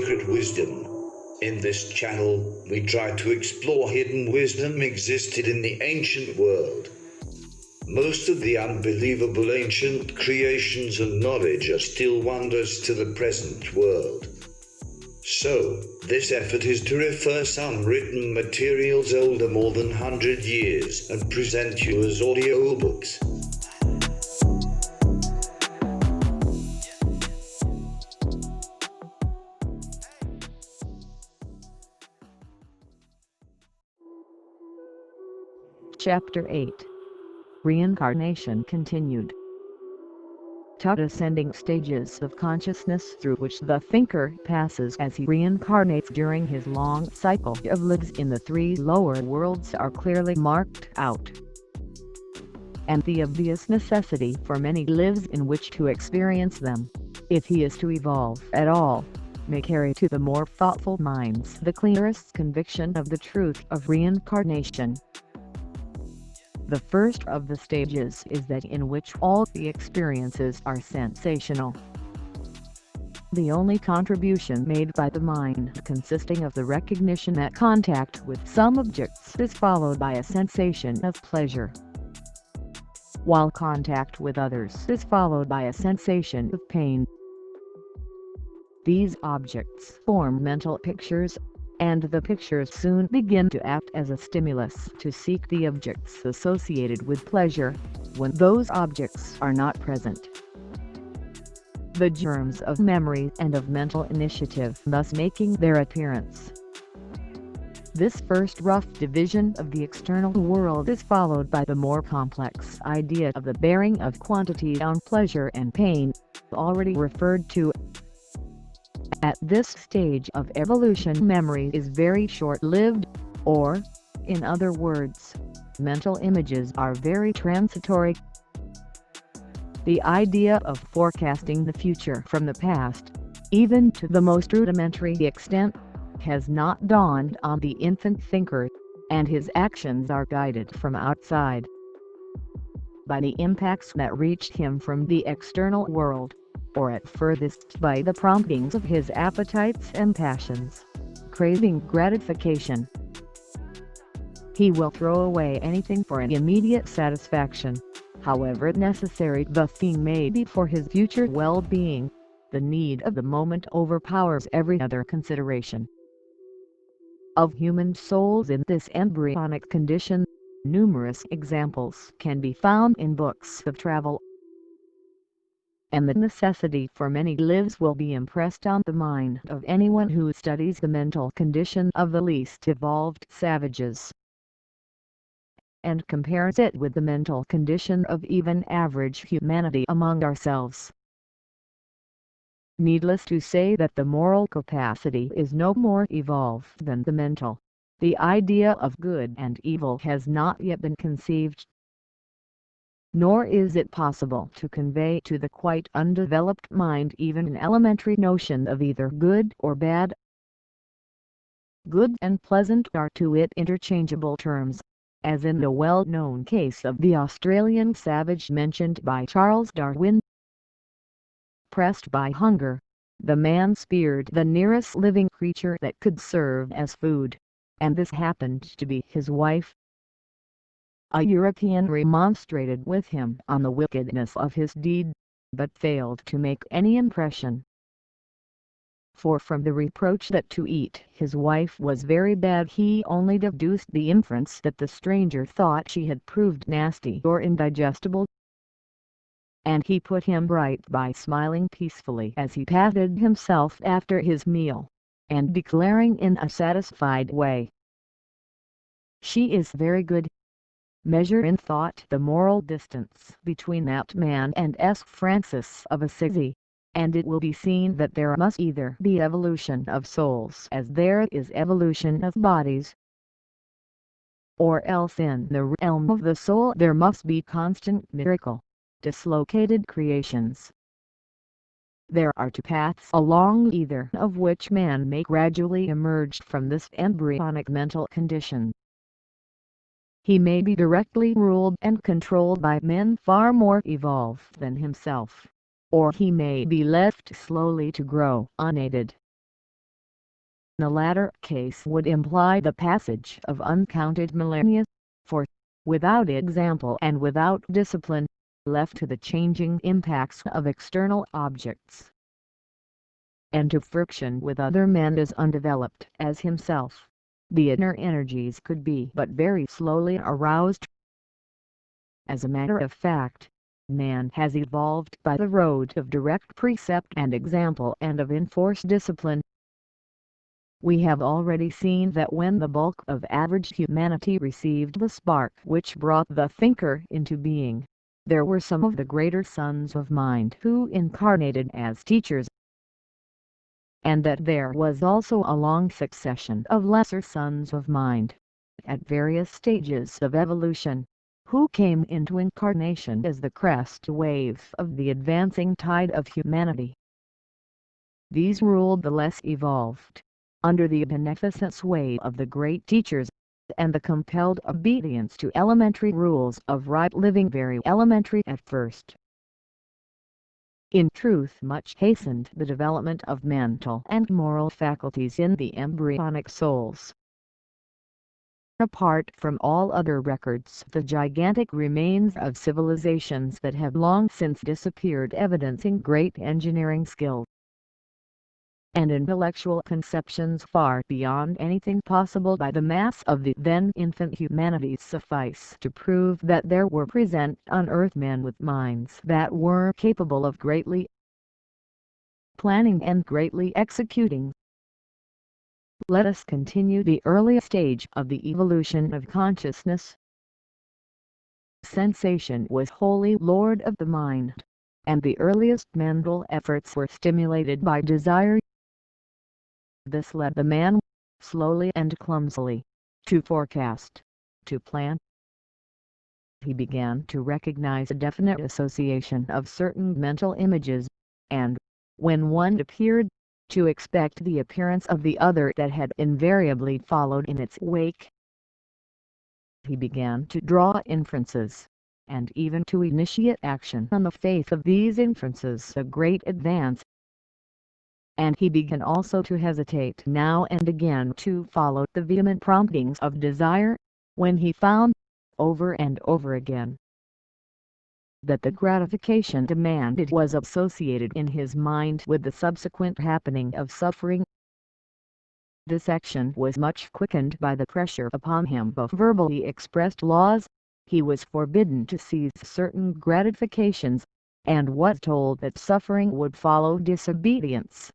secret wisdom. In this channel, we try to explore hidden wisdom existed in the ancient world. Most of the unbelievable ancient creations and knowledge are still wonders to the present world. So, this effort is to refer some written materials older more than 100 years and present you as audiobooks. Chapter 8. Reincarnation continued. Taught ascending stages of consciousness through which the thinker passes as he reincarnates during his long cycle of lives in the three lower worlds are clearly marked out. And the obvious necessity for many lives in which to experience them, if he is to evolve at all, may carry to the more thoughtful minds the clearest conviction of the truth of reincarnation. The first of the stages is that in which all the experiences are sensational. The only contribution made by the mind consisting of the recognition that contact with some objects is followed by a sensation of pleasure, while contact with others is followed by a sensation of pain. These objects form mental pictures, and the pictures soon begin to act as a stimulus to seek the objects associated with pleasure, when those objects are not present. The germs of memory and of mental initiative thus making their appearance. This first rough division of the external world is followed by the more complex idea of the bearing of quantity on pleasure and pain, already referred to. At this stage of evolution, memory is very short-lived, or, in other words, mental images are very transitory. The idea of forecasting the future from the past, even to the most rudimentary extent, has not dawned on the infant thinker, and his actions are guided from outside by the impacts that reach him from the external world, or at furthest by the promptings of his appetites and passions, craving gratification. He will throw away anything for an immediate satisfaction, however necessary the thing may be for his future well-being. The need of the moment overpowers every other consideration. Of human souls in this embryonic condition, numerous examples can be found in books of travel, and the necessity for many lives will be impressed on the mind of anyone who studies the mental condition of the least evolved savages, and compares it with the mental condition of even average humanity among ourselves. Needless to say that the moral capacity is no more evolved than the mental. The idea of good and evil has not yet been conceived, nor is it possible to convey to the quite undeveloped mind even an elementary notion of either good or bad. Good and pleasant are to it interchangeable terms, as in the well-known case of the Australian savage mentioned by Charles Darwin. Pressed by hunger, the man speared the nearest living creature that could serve as food, and this happened to be his wife. A European remonstrated with him on the wickedness of his deed, but failed to make any impression. For from the reproach that to eat his wife was very bad he only deduced the inference that the stranger thought she had proved nasty or indigestible. And he put him right by smiling peacefully as he patted himself after his meal, and declaring in a satisfied way, "She is very good." Measure in thought the moral distance between that man and S. Francis of Assisi, and it will be seen that there must either be evolution of souls as there is evolution of bodies, or else in the realm of the soul there must be constant miracle, dislocated creations. There are two paths along either of which man may gradually emerge from this embryonic mental condition. He may be directly ruled and controlled by men far more evolved than himself, or he may be left slowly to grow unaided. The latter case would imply the passage of uncounted millennia, for, without example and without discipline, left to the changing impacts of external objects, and to friction with other men as undeveloped as himself, the inner energies could be but very slowly aroused. As a matter of fact, man has evolved by the road of direct precept and example and of enforced discipline. We have already seen that when the bulk of average humanity received the spark which brought the thinker into being, there were some of the greater sons of mind who incarnated as teachers, and that there was also a long succession of lesser sons of mind, at various stages of evolution, who came into incarnation as the crest wave of the advancing tide of humanity. These ruled the less evolved, under the beneficent sway of the great teachers, and the compelled obedience to elementary rules of right living, very elementary at first. In truth, much hastened the development of mental and moral faculties in the embryonic souls. Apart from all other records, the gigantic remains of civilizations that have long since disappeared evidencing great engineering skill and intellectual conceptions far beyond anything possible by the mass of the then infant humanity suffice to prove that there were present on earth men with minds that were capable of greatly planning and greatly executing. Let us continue the early stage of the evolution of consciousness. Sensation was wholly lord of the mind, and the earliest mental efforts were stimulated by desire. This led the man, slowly and clumsily, to forecast, to plan. He began to recognize a definite association of certain mental images, and, when one appeared, to expect the appearance of the other that had invariably followed in its wake. He began to draw inferences, and even to initiate action on the faith of these inferences, a great advance. And he began also to hesitate now and again to follow the vehement promptings of desire, when he found, over and over again, that the gratification demanded was associated in his mind with the subsequent happening of suffering. This action was much quickened by the pressure upon him of verbally expressed laws. He was forbidden to seize certain gratifications, and was told that suffering would follow disobedience.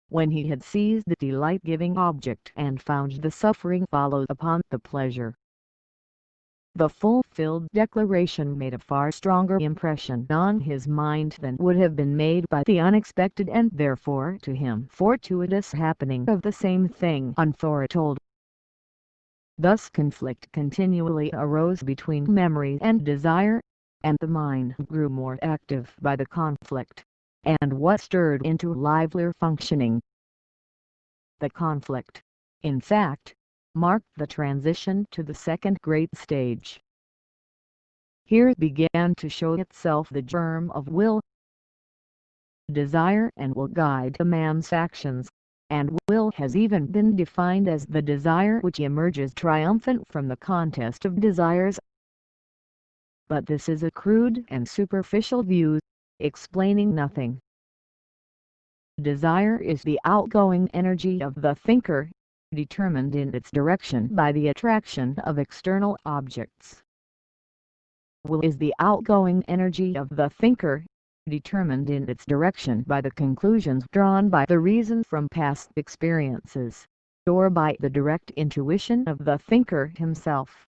When he had seized the delight-giving object and found the suffering followed upon the pleasure, the fulfilled declaration made a far stronger impression on his mind than would have been made by the unexpected and therefore to him fortuitous happening of the same thing unforetold. Thus conflict continually arose between memory and desire, and the mind grew more active by the conflict, and was stirred into livelier functioning. The conflict, in fact, marked the transition to the second great stage. Here began to show itself the germ of will. Desire and will guide a man's actions, and will has even been defined as the desire which emerges triumphant from the contest of desires. But this is a crude and superficial view, explaining nothing. Desire is the outgoing energy of the thinker, determined in its direction by the attraction of external objects. Will is the outgoing energy of the thinker, determined in its direction by the conclusions drawn by the reason from past experiences, or by the direct intuition of the thinker himself.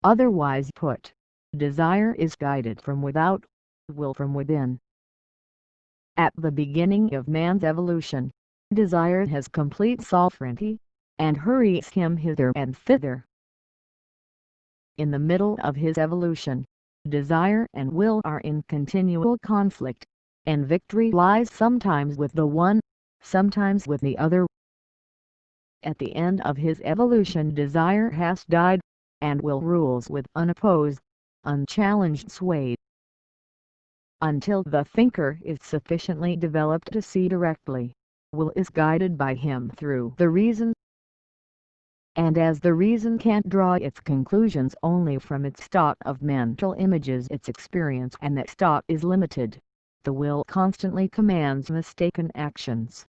Otherwise put, desire is guided from without, will from within. At the beginning of man's evolution, desire has complete sovereignty, and hurries him hither and thither. In the middle of his evolution, desire and will are in continual conflict, and victory lies sometimes with the one, sometimes with the other. At the end of his evolution desire has died, and will rules with unopposed, unchallenged sway, until the thinker is sufficiently developed to see directly, will is guided by him through the reason. And as the reason can't draw its conclusions only from its stock of mental images, its experience and that stock is limited, the will constantly commands mistaken actions.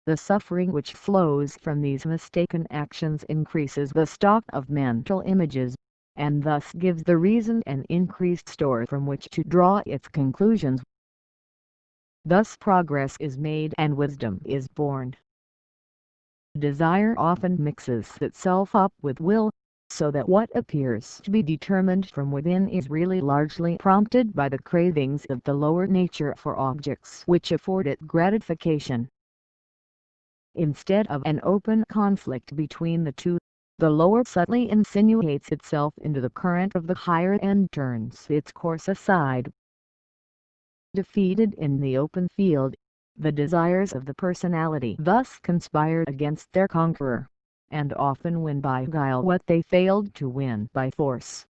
The suffering which flows from these mistaken actions increases the stock of mental images, and thus gives the reason an increased store from which to draw its conclusions. Thus progress is made and wisdom is born. Desire often mixes itself up with will, so that what appears to be determined from within is really largely prompted by the cravings of the lower nature for objects which afford it gratification. Instead of an open conflict between the two, the lower subtly insinuates itself into the current of the higher and turns its course aside. Defeated in the open field, the desires of the personality thus conspire against their conqueror, and often win by guile what they failed to win by force.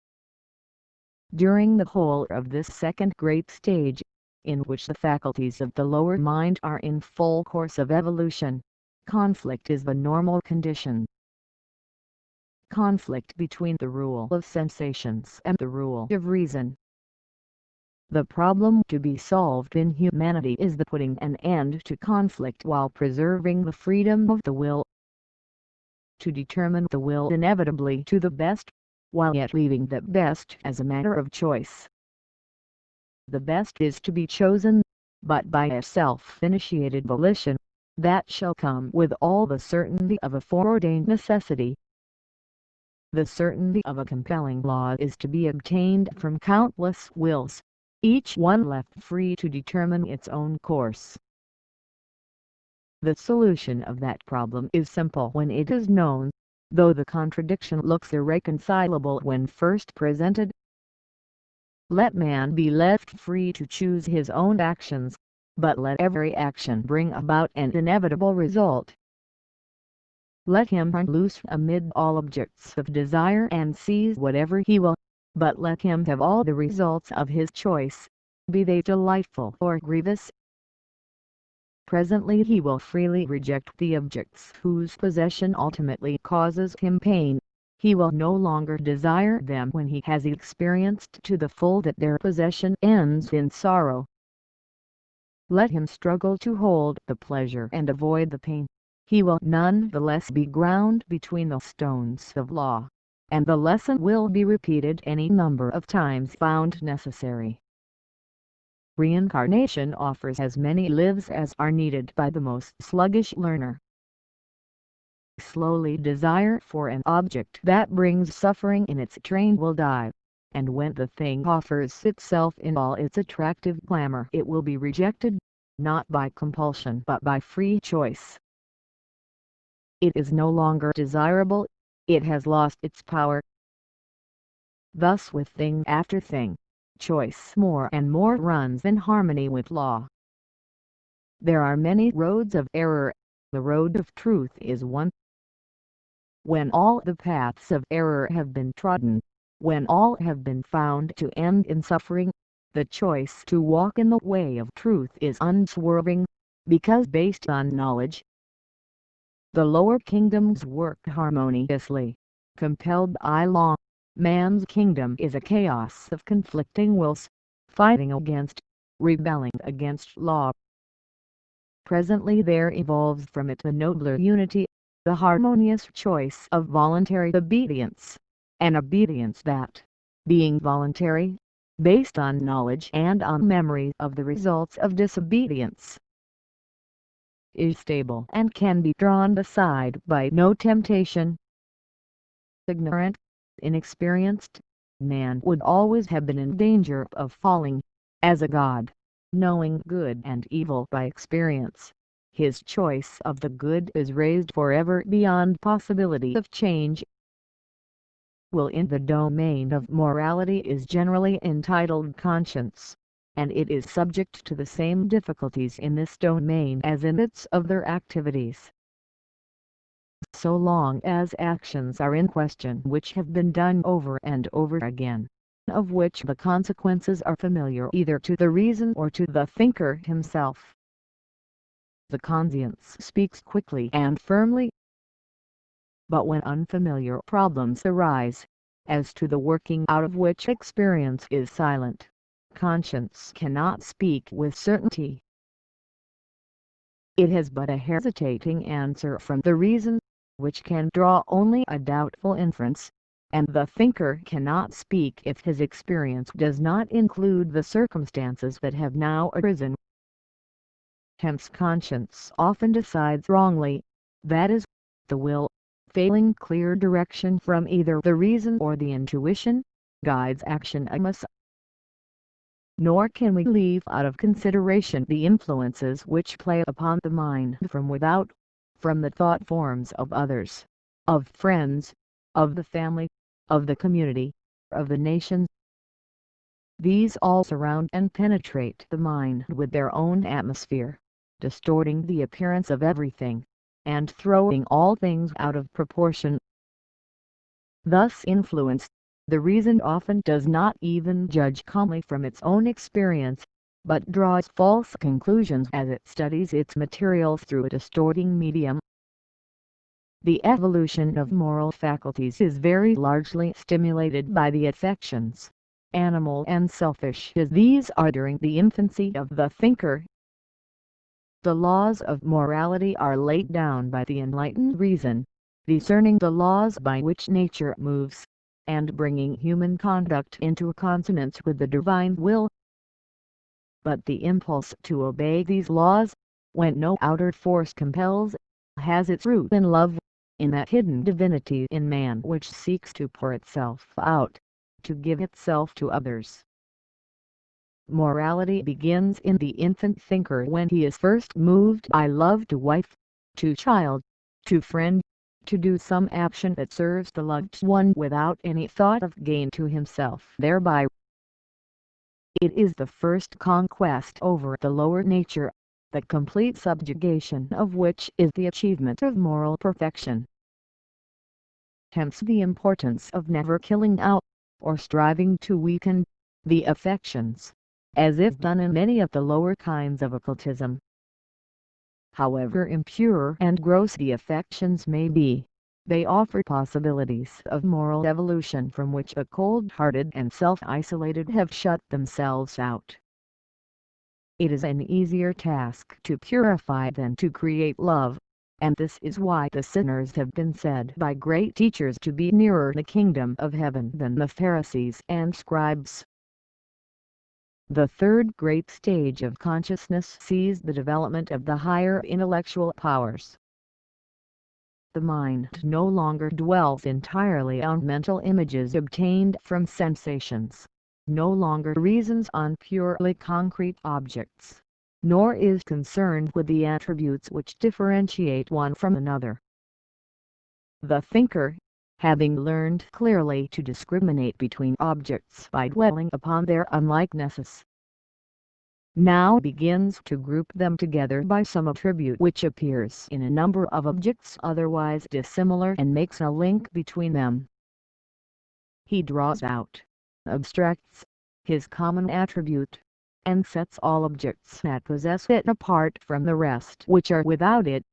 During the whole of this second great stage, in which the faculties of the lower mind are in full course of evolution, conflict is the normal condition. Conflict between the rule of sensations and the rule of reason. The problem to be solved in humanity is the putting an end to conflict while preserving the freedom of the will. To determine the will inevitably to the best, while yet leaving the best as a matter of choice. The best is to be chosen, but by a self-initiated volition, that shall come with all the certainty of a foreordained necessity. The certainty of a compelling law is to be obtained from countless wills, each one left free to determine its own course. The solution of that problem is simple when it is known, though the contradiction looks irreconcilable when first presented. Let man be left free to choose his own actions, but let every action bring about an inevitable result. Let him run loose amid all objects of desire and seize whatever he will, but let him have all the results of his choice, be they delightful or grievous. Presently he will freely reject the objects whose possession ultimately causes him pain. He will no longer desire them when he has experienced to the full that their possession ends in sorrow. Let him struggle to hold the pleasure and avoid the pain. He will none the less be ground between the stones of law, and the lesson will be repeated any number of times found necessary. Reincarnation offers as many lives as are needed by the most sluggish learner. Slowly desire for an object that brings suffering in its train will die, and when the thing offers itself in all its attractive glamour it will be rejected, not by compulsion but by free choice. It is no longer desirable, it has lost its power. Thus with thing after thing, choice more and more runs in harmony with law. There are many roads of error, the road of truth is one. When all the paths of error have been trodden, when all have been found to end in suffering, the choice to walk in the way of truth is unswerving, because based on knowledge. The lower kingdoms work harmoniously, compelled by law. Man's kingdom is a chaos of conflicting wills, fighting against, rebelling against law. Presently there evolves from it the nobler unity, the harmonious choice of voluntary obedience, an obedience that, being voluntary, based on knowledge and on memory of the results of disobedience, is stable and can be drawn aside by no temptation. Ignorant, inexperienced, man would always have been in danger of falling. As a god, knowing good and evil by experience, his choice of the good is raised forever beyond possibility of change. Will in the domain of morality is generally entitled conscience, and it is subject to the same difficulties in this domain as in its other activities. So long as actions are in question which have been done over and over again, of which the consequences are familiar either to the reason or to the thinker himself, the conscience speaks quickly and firmly. But when unfamiliar problems arise, as to the working out of which experience is silent, conscience cannot speak with certainty. It has but a hesitating answer from the reason, which can draw only a doubtful inference, and the thinker cannot speak if his experience does not include the circumstances that have now arisen. Hence conscience often decides wrongly, that is, the will, failing clear direction from either the reason or the intuition, guides action amiss. Nor can we leave out of consideration the influences which play upon the mind from without, from the thought forms of others, of friends, of the family, of the community, of the nation. These all surround and penetrate the mind with their own atmosphere, distorting the appearance of everything, and throwing all things out of proportion. Thus influenced, the reason often does not even judge calmly from its own experience, but draws false conclusions as it studies its materials through a distorting medium. The evolution of moral faculties is very largely stimulated by the affections, animal and selfish as these are during the infancy of the thinker. The laws of morality are laid down by the enlightened reason, discerning the laws by which nature moves, and bringing human conduct into consonance with the divine will. But the impulse to obey these laws, when no outer force compels, has its root in love, in that hidden divinity in man which seeks to pour itself out, to give itself to others. Morality begins in the infant thinker when he is first moved by love to wife, to child, to friend, to do some action that serves the loved one without any thought of gain to himself thereby. It is the first conquest over the lower nature, the complete subjugation of which is the achievement of moral perfection. Hence the importance of never killing out, or striving to weaken, the affections, as if done in many of the lower kinds of occultism. However impure and gross the affections may be, they offer possibilities of moral evolution from which the cold-hearted and self-isolated have shut themselves out. It is an easier task to purify than to create love, and this is why the sinners have been said by great teachers to be nearer the kingdom of heaven than the Pharisees and scribes. The third great stage of consciousness sees the development of the higher intellectual powers. The mind no longer dwells entirely on mental images obtained from sensations, no longer reasons on purely concrete objects, nor is concerned with the attributes which differentiate one from another. The thinker, having learned clearly to discriminate between objects by dwelling upon their unlikenesses, now begins to group them together by some attribute which appears in a number of objects otherwise dissimilar and makes a link between them. He draws out, abstracts, his common attribute, and sets all objects that possess it apart from the rest which are without it.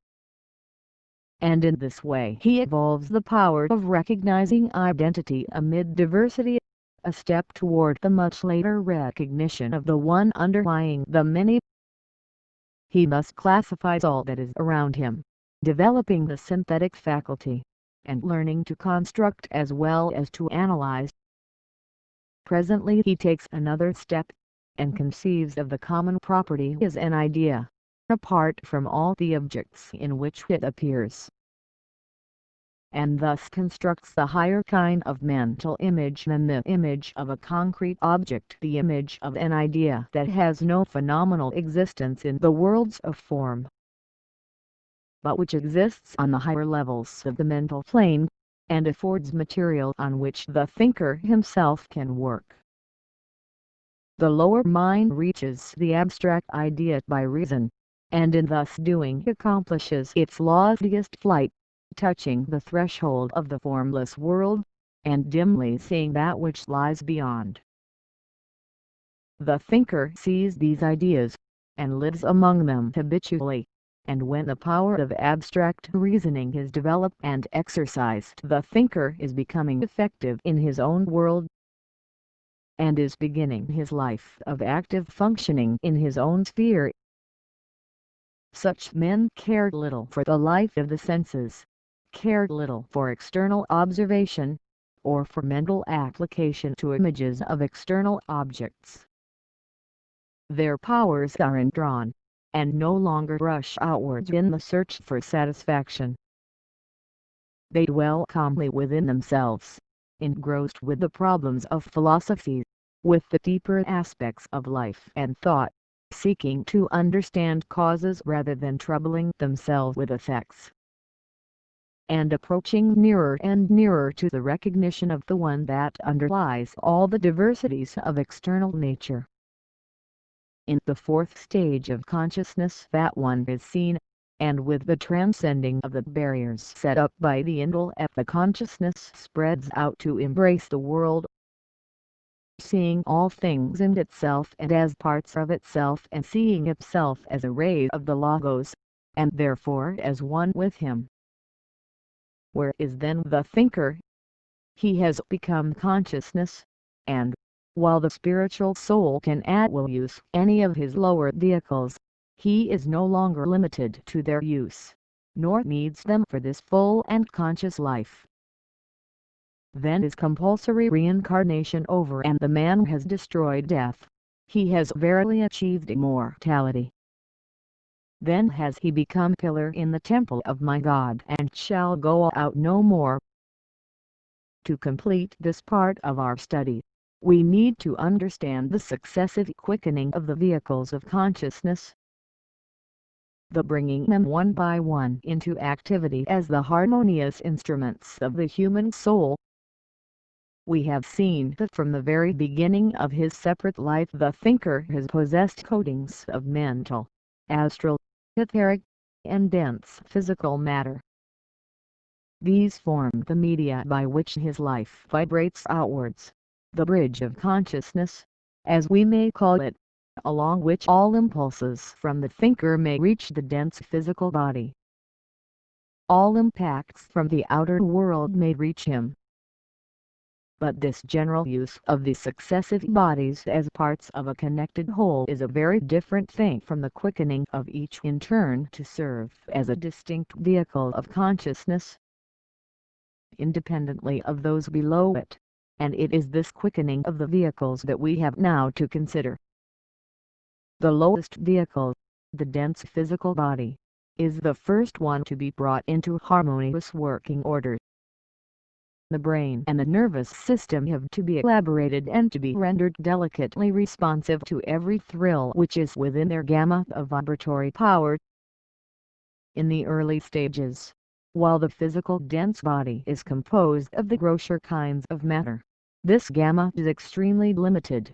And in this way he evolves the power of recognizing identity amid diversity, a step toward the much later recognition of the one underlying the many. He thus classifies all that is around him, developing the synthetic faculty, and learning to construct as well as to analyze. Presently he takes another step, and conceives of the common property as an idea, apart from all the objects in which it appears, and thus constructs the higher kind of mental image than the image of a concrete object, the image of an idea that has no phenomenal existence in the worlds of form, but which exists on the higher levels of the mental plane, and affords material on which the thinker himself can work. The lower mind reaches the abstract idea by reason, and in thus doing accomplishes its loftiest flight, touching the threshold of the formless world, and dimly seeing that which lies beyond. The thinker sees these ideas, and lives among them habitually, and when the power of abstract reasoning is developed and exercised, the thinker is becoming effective in his own world, and is beginning his life of active functioning in his own sphere. Such men care little for the life of the senses, care little for external observation, or for mental application to images of external objects. Their powers are undrawn, and no longer rush outwards in the search for satisfaction. They dwell calmly within themselves, engrossed with the problems of philosophy, with the deeper aspects of life and thought, seeking to understand causes rather than troubling themselves with effects, and approaching nearer and nearer to the recognition of the one that underlies all the diversities of external nature. In the fourth stage of consciousness, that one is seen, and with the transcending of the barriers set up by the intellect, the consciousness spreads out to embrace the world, seeing all things in itself and as parts of itself, and seeing itself as a ray of the Logos, and therefore as one with him. Where is then the thinker? He has become consciousness, and, while the spiritual soul can at will use any of his lower vehicles, he is no longer limited to their use, nor needs them for this full and conscious life. Then is compulsory reincarnation over, and the man has destroyed death. He has verily achieved immortality. Then has he become pillar in the temple of my God, and shall go out no more. To complete this part of our study, we need to understand the successive quickening of the vehicles of consciousness, the bringing them one by one into activity as the harmonious instruments of the human soul. We have seen that from the very beginning of his separate life the thinker has possessed coatings of mental, astral, etheric, and dense physical matter. These form the media by which his life vibrates outwards, the bridge of consciousness, as we may call it, along which all impulses from the thinker may reach the dense physical body. All impacts from the outer world may reach him. But this general use of the successive bodies as parts of a connected whole is a very different thing from the quickening of each in turn to serve as a distinct vehicle of consciousness, independently of those below it, and it is this quickening of the vehicles that we have now to consider. The lowest vehicle, the dense physical body, is the first one to be brought into harmonious working order. The brain and the nervous system have to be elaborated and to be rendered delicately responsive to every thrill which is within their gamut of vibratory power. In the early stages, while the physical dense body is composed of the grosser kinds of matter, this gamut is extremely limited,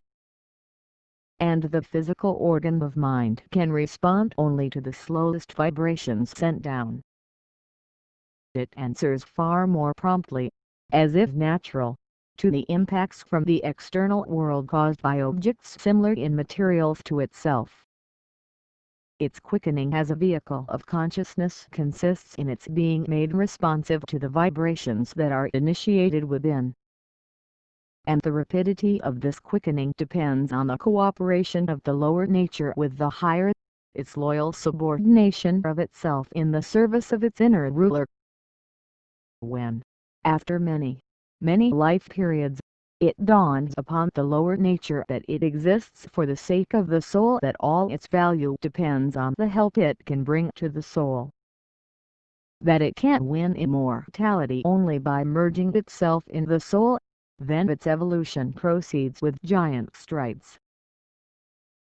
and the physical organ of mind can respond only to the slowest vibrations sent down. It answers far more promptly, as if natural, to the impacts from the external world caused by objects similar in materials to itself. Its quickening as a vehicle of consciousness consists in its being made responsive to the vibrations that are initiated within. And the rapidity of this quickening depends on the cooperation of the lower nature with the higher, its loyal subordination of itself in the service of its inner ruler. When, after many life periods, it dawns upon the lower nature that it exists for the sake of the soul, that all its value depends on the help it can bring to the soul, that it can win immortality only by merging itself in the soul, then its evolution proceeds with giant strides.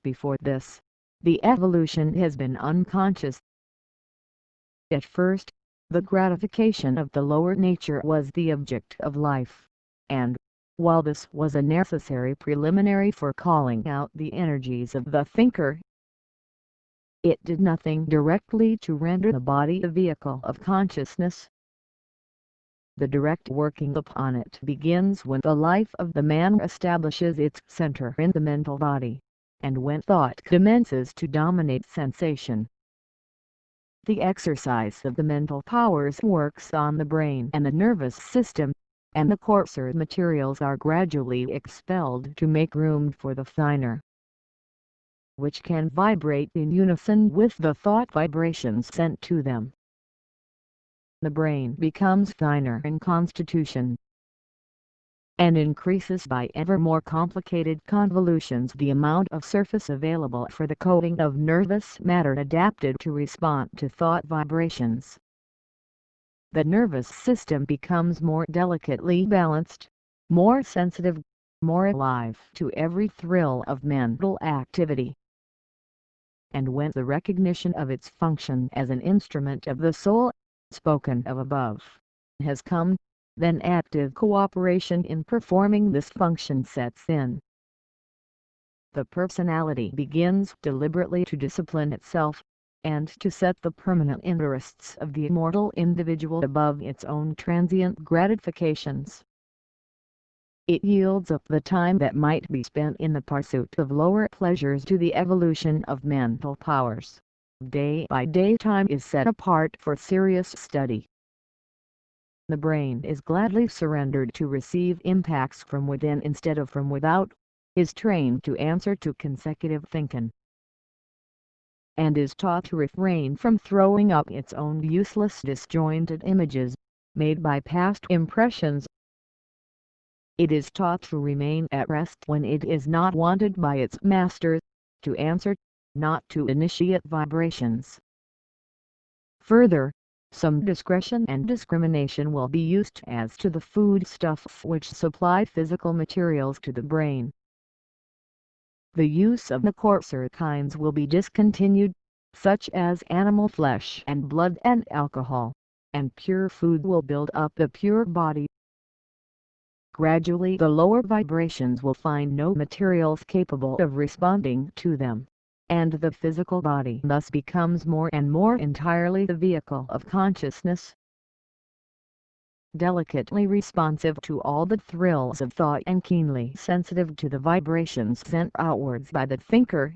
Before this, the evolution has been unconscious. At first, the gratification of the lower nature was the object of life, and, while this was a necessary preliminary for calling out the energies of the thinker, it did nothing directly to render the body a vehicle of consciousness. The direct working upon it begins when the life of the man establishes its center in the mental body, and when thought commences to dominate sensation. The exercise of the mental powers works on the brain and the nervous system, and the coarser materials are gradually expelled to make room for the finer, which can vibrate in unison with the thought vibrations sent to them. The brain becomes finer in constitution, and increases by ever more complicated convolutions the amount of surface available for the coating of nervous matter adapted to respond to thought vibrations. The nervous system becomes more delicately balanced, more sensitive, more alive to every thrill of mental activity. And when the recognition of its function as an instrument of the soul, spoken of above, has come, then active cooperation in performing this function sets in. The personality begins deliberately to discipline itself, and to set the permanent interests of the immortal individual above its own transient gratifications. It yields up the time that might be spent in the pursuit of lower pleasures to the evolution of mental powers. Day by day time is set apart for serious study. The brain is gladly surrendered to receive impacts from within instead of from without, is trained to answer to consecutive thinking, and is taught to refrain from throwing up its own useless disjointed images, made by past impressions. It is taught to remain at rest when it is not wanted by its master, to answer, not to initiate vibrations. Further, some discretion and discrimination will be used as to the foodstuffs which supply physical materials to the brain. The use of the coarser kinds will be discontinued, such as animal flesh and blood and alcohol, and pure food will build up the pure body. Gradually the lower vibrations will find no materials capable of responding to them, and the physical body thus becomes more and more entirely the vehicle of consciousness, delicately responsive to all the thrills of thought and keenly sensitive to the vibrations sent outwards by the thinker.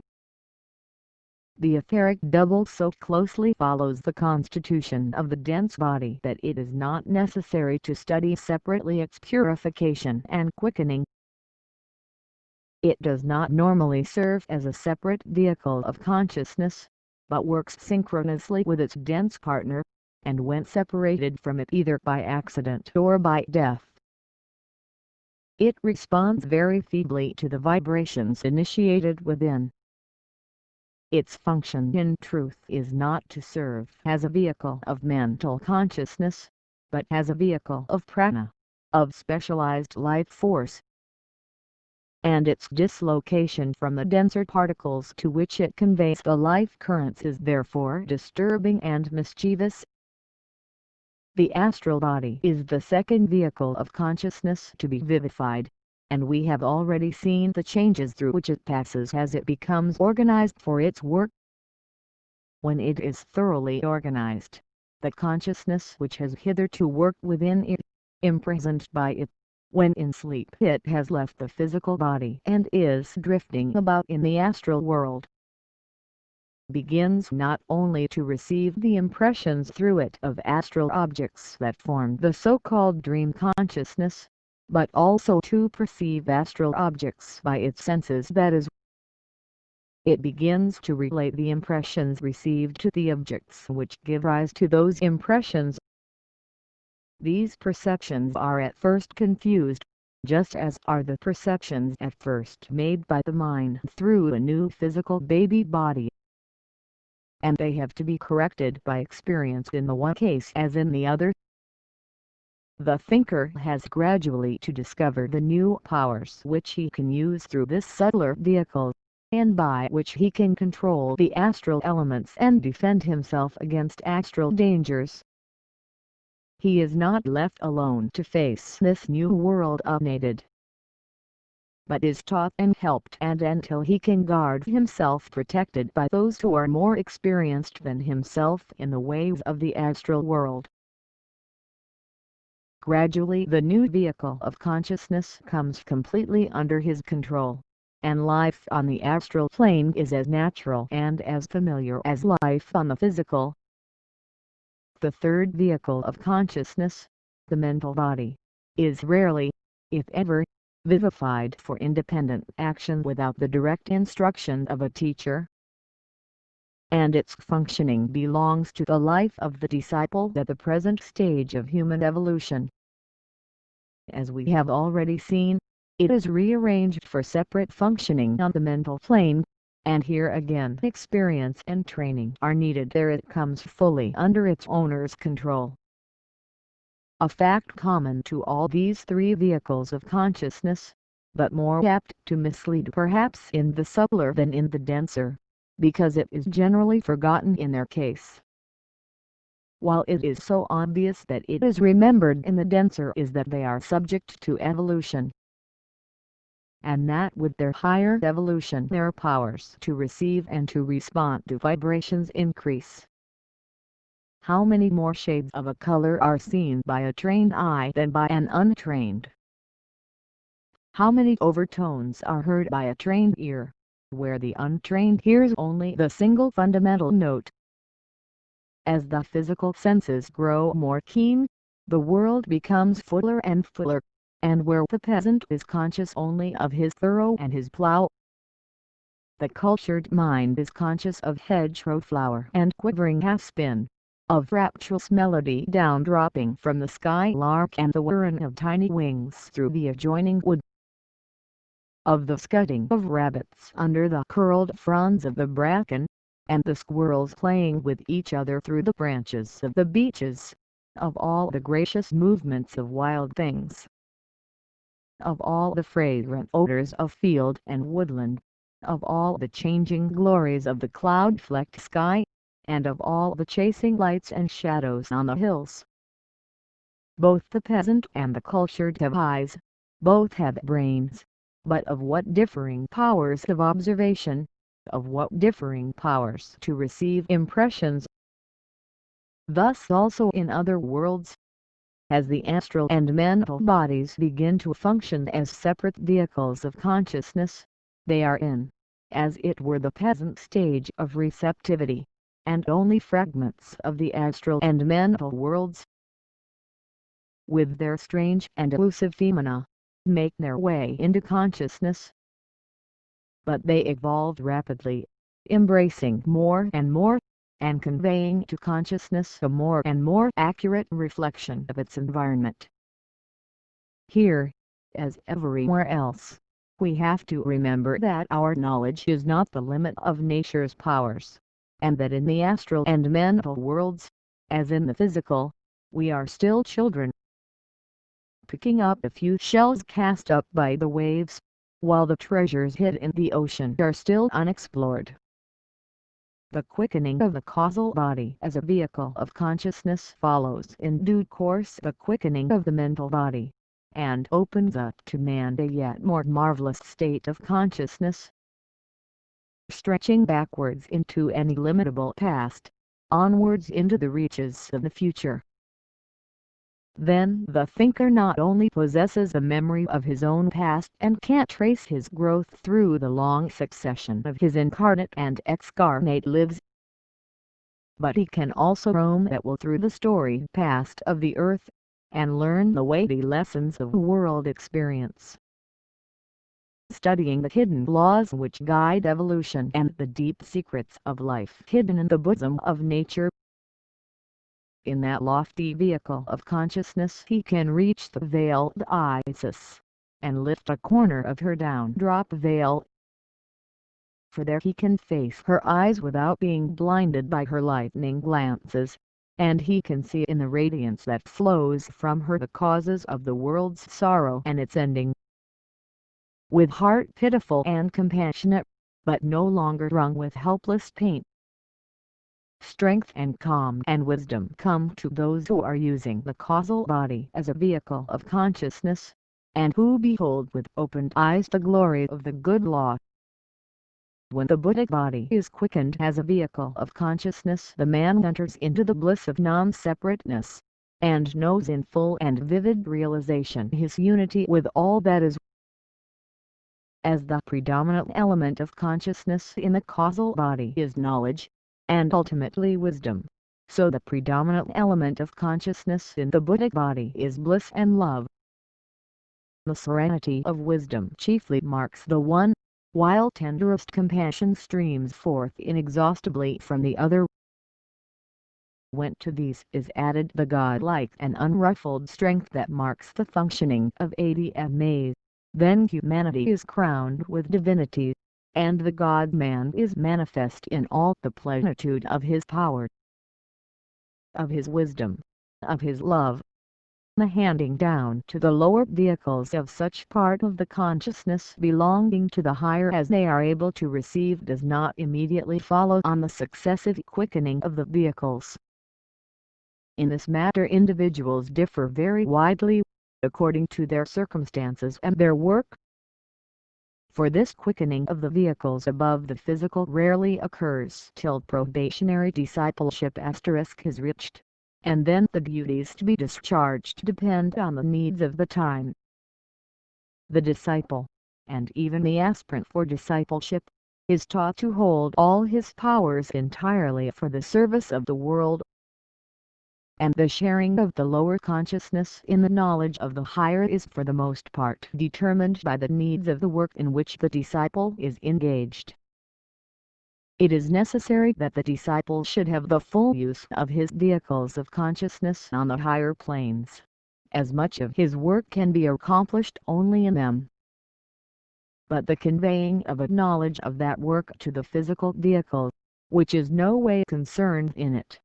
The etheric double so closely follows the constitution of the dense body that it is not necessary to study separately its purification and quickening. It does not normally serve as a separate vehicle of consciousness, but works synchronously with its dense partner, and when separated from it either by accident or by death, it responds very feebly to the vibrations initiated within. Its function in truth is not to serve as a vehicle of mental consciousness, but as a vehicle of prana, of specialized life force, and its dislocation from the denser particles to which it conveys the life currents is therefore disturbing and mischievous. The astral body is the second vehicle of consciousness to be vivified, and we have already seen the changes through which it passes as it becomes organized for its work. When it is thoroughly organized, the consciousness which has hitherto worked within it, imprisoned by it, when in sleep it has left the physical body and is drifting about in the astral world, begins not only to receive the impressions through it of astral objects that form the so-called dream consciousness, but also to perceive astral objects by its senses, that is, it begins to relate the impressions received to the objects which give rise to those impressions. These perceptions are at first confused, just as are the perceptions at first made by the mind through a new physical baby body, and they have to be corrected by experience in the one case as in the other. The thinker has gradually to discover the new powers which he can use through this subtler vehicle, and by which he can control the astral elements and defend himself against astral dangers. He is not left alone to face this new world unaided, but is taught and helped, and until he can guard himself protected by those who are more experienced than himself in the ways of the astral world. Gradually the new vehicle of consciousness comes completely under his control, and life on the astral plane is as natural and as familiar as life on the physical. The third vehicle of consciousness, the mental body, is rarely, if ever, vivified for independent action without the direct instruction of a teacher, and its functioning belongs to the life of the disciple at the present stage of human evolution. As we have already seen, it is rearranged for separate functioning on the mental plane, and here again experience and training are needed ere it comes fully under its owner's control. A fact common to all these three vehicles of consciousness, but more apt to mislead perhaps in the subtler than in the denser, because it is generally forgotten in their case, while it is so obvious that it is remembered in the denser, is that they are subject to evolution, and that with their higher evolution their powers to receive and to respond to vibrations increase. How many more shades of a color are seen by a trained eye than by an untrained? How many overtones are heard by a trained ear, where the untrained hears only the single fundamental note? As the physical senses grow more keen, the world becomes fuller and fuller, and where the peasant is conscious only of his furrow and his plough, the cultured mind is conscious of hedgerow flower and quivering half-spin, of rapturous melody down-dropping from the skylark and the whirring of tiny wings through the adjoining wood, of the scudding of rabbits under the curled fronds of the bracken, and the squirrels playing with each other through the branches of the beeches, of all the gracious movements of wild things, of all the fragrant odors of field and woodland, of all the changing glories of the cloud-flecked sky, and of all the chasing lights and shadows on the hills. Both the peasant and the cultured have eyes, both have brains, but of what differing powers of observation, of what differing powers to receive impressions. Thus also in other worlds, as the astral and mental bodies begin to function as separate vehicles of consciousness, they are in, as it were, the peasant stage of receptivity, and only fragments of the astral and mental worlds, with their strange and elusive phenomena, make their way into consciousness. But they evolved rapidly, embracing more and more, and conveying to consciousness a more and more accurate reflection of its environment. Here, as everywhere else, we have to remember that our knowledge is not the limit of nature's powers, and that in the astral and mental worlds, as in the physical, we are still children, picking up a few shells cast up by the waves, while the treasures hid in the ocean are still unexplored. The quickening of the causal body as a vehicle of consciousness follows in due course the quickening of the mental body, and opens up to man a yet more marvelous state of consciousness, stretching backwards into an illimitable past, onwards into the reaches of the future. Then the thinker not only possesses a memory of his own past and can trace his growth through the long succession of his incarnate and excarnate lives, but he can also roam at will through the storied past of the earth, and learn the weighty lessons of world experience, studying the hidden laws which guide evolution and the deep secrets of life hidden in the bosom of nature. In that lofty vehicle of consciousness he can reach the veiled Isis, and lift a corner of her down-drop veil. For there he can face her eyes without being blinded by her lightning glances, and he can see in the radiance that flows from her the causes of the world's sorrow and its ending. With heart pitiful and compassionate, but no longer wrung with helpless pain, strength and calm and wisdom come to those who are using the causal body as a vehicle of consciousness, and who behold with opened eyes the glory of the good law. When the Buddhic body is quickened as a vehicle of consciousness, the man enters into the bliss of non-separateness, and knows in full and vivid realization his unity with all that is. As the predominant element of consciousness in the causal body is knowledge, and ultimately wisdom, So the predominant element of consciousness in the Buddhic body is bliss and love. The serenity of wisdom chiefly marks the one, while tenderest compassion streams forth inexhaustibly from the other. When to these is added the godlike and unruffled strength that marks the functioning of epitome, then humanity is crowned with divinity, and the God-man is manifest in all the plenitude of his power, of his wisdom, of his love. The handing down to the lower vehicles of such part of the consciousness belonging to the higher as they are able to receive does not immediately follow on the successive quickening of the vehicles. In this matter individuals differ very widely, according to their circumstances and their work. For this quickening of the vehicles above the physical rarely occurs till probationary discipleship is reached, and then the duties to be discharged depend on the needs of the time. The disciple, and even the aspirant for discipleship, is taught to hold all his powers entirely for the service of the world, and the sharing of the lower consciousness in the knowledge of the higher is for the most part determined by the needs of the work in which the disciple is engaged. It is necessary that the disciple should have the full use of his vehicles of consciousness on the higher planes, as much of his work can be accomplished only in them. But the conveying of a knowledge of that work to the physical vehicle, which is no way concerned in it,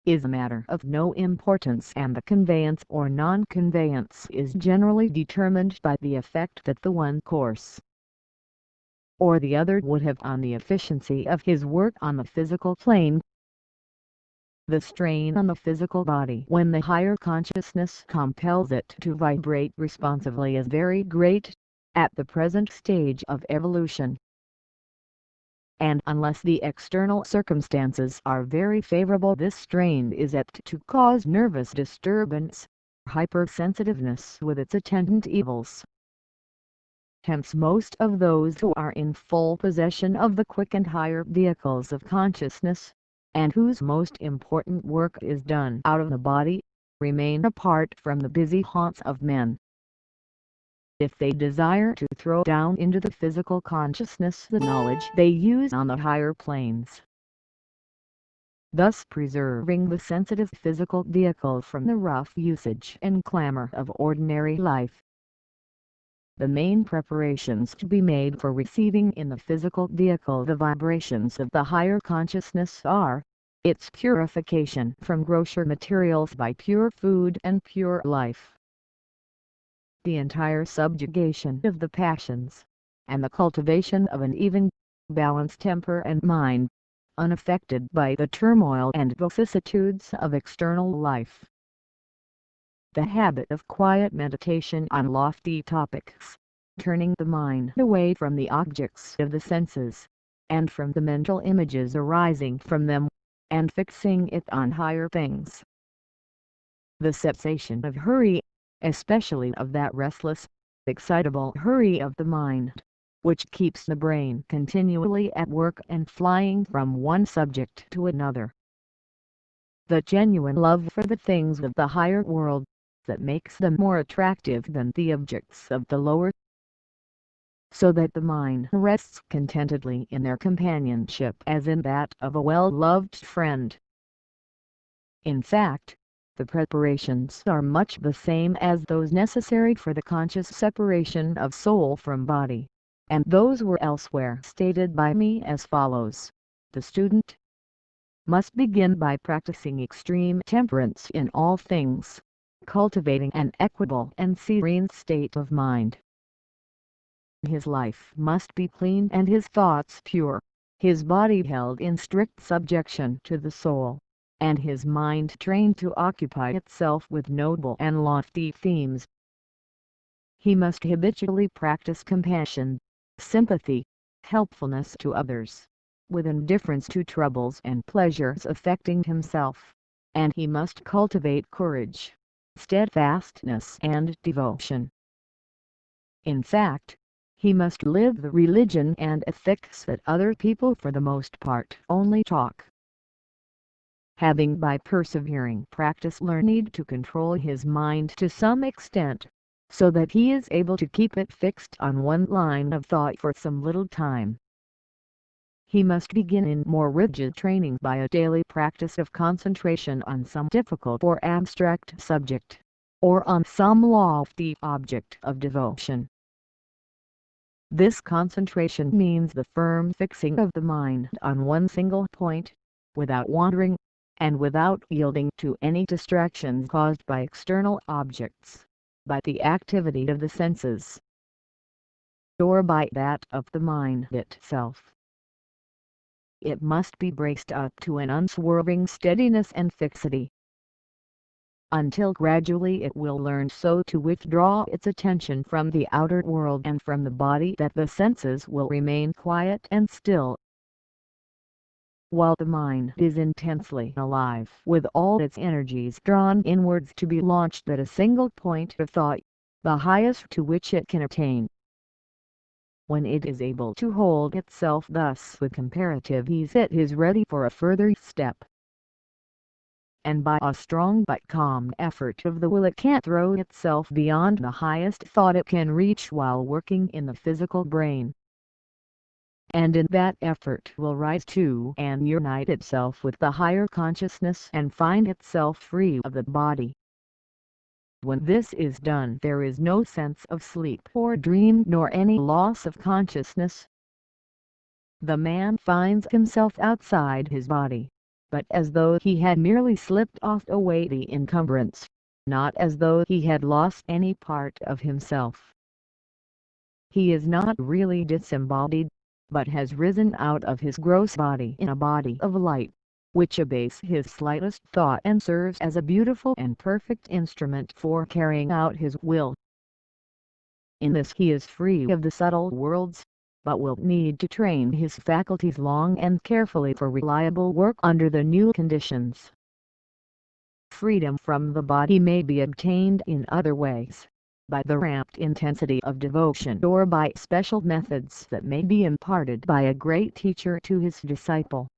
is a matter of no importance, and the conveyance or non-conveyance is generally determined by the effect that the one course or the other would have on the efficiency of his work on the physical plane. The strain on the physical body when the higher consciousness compels it to vibrate responsively is very great, at the present stage of evolution. And unless the external circumstances are very favorable, this strain is apt to cause nervous disturbance, hypersensitiveness with its attendant evils. Hence most of those who are in full possession of the quickened higher vehicles of consciousness, and whose most important work is done out of the body, remain apart from the busy haunts of men. If they desire to throw down into the physical consciousness the knowledge they use on the higher planes, thus preserving the sensitive physical vehicle from the rough usage and clamor of ordinary life, the main preparations to be made for receiving in the physical vehicle the vibrations of the higher consciousness are, its purification from grosser materials by pure food and pure life, the entire subjugation of the passions, and the cultivation of an even, balanced temper and mind, unaffected by the turmoil and vicissitudes of external life. The habit of quiet meditation on lofty topics, turning the mind away from the objects of the senses, and from the mental images arising from them, and fixing it on higher things. The cessation of hurry, especially of that restless, excitable hurry of the mind, which keeps the brain continually at work and flying from one subject to another. The genuine love for the things of the higher world, that makes them more attractive than the objects of the lower, so that the mind rests contentedly in their companionship as in that of a well-loved friend. In fact, the preparations are much the same as those necessary for the conscious separation of soul from body, and those were elsewhere stated by me as follows. The student must begin by practicing extreme temperance in all things, cultivating an equable and serene state of mind. His life must be clean and his thoughts pure, his body held in strict subjection to the soul, and his mind trained to occupy itself with noble and lofty themes. He must habitually practice compassion, sympathy, helpfulness to others, with indifference to troubles and pleasures affecting himself, and he must cultivate courage, steadfastness and devotion. In fact, he must live the religion and ethics that other people for the most part only talk. having by persevering practice learned to control his mind to some extent, so that he is able to keep it fixed on one line of thought for some little time. He must begin in more rigid training by a daily practice of concentration on some difficult or abstract subject, or on some lofty object of devotion. This concentration means the firm fixing of the mind on one single point, without wandering, and without yielding to any distractions caused by external objects, by the activity of the senses, or by that of the mind itself. It must be braced up to an unswerving steadiness and fixity, until gradually it will learn so to withdraw its attention from the outer world and from the body that the senses will remain quiet and still, while the mind is intensely alive with all its energies drawn inwards to be launched at a single point of thought, the highest to which it can attain. When it is able to hold itself thus with comparative ease, it is ready for a further step, and by a strong but calm effort of the will it can throw itself beyond the highest thought it can reach while working in the physical brain, and in that effort will rise to and unite itself with the higher consciousness and find itself free of the body. When this is done, there is no sense of sleep or dream nor any loss of consciousness. The man finds himself outside his body, but as though he had merely slipped off away the encumbrance, not as though he had lost any part of himself. He is not really disembodied, but has risen out of his gross body in a body of light, which obeys his slightest thought and serves as a beautiful and perfect instrument for carrying out his will. In this he is free of the subtle worlds, but will need to train his faculties long and carefully for reliable work under the new conditions. Freedom from the body may be obtained in other ways, by the ramped intensity of devotion or by special methods that may be imparted by a great teacher to his disciple.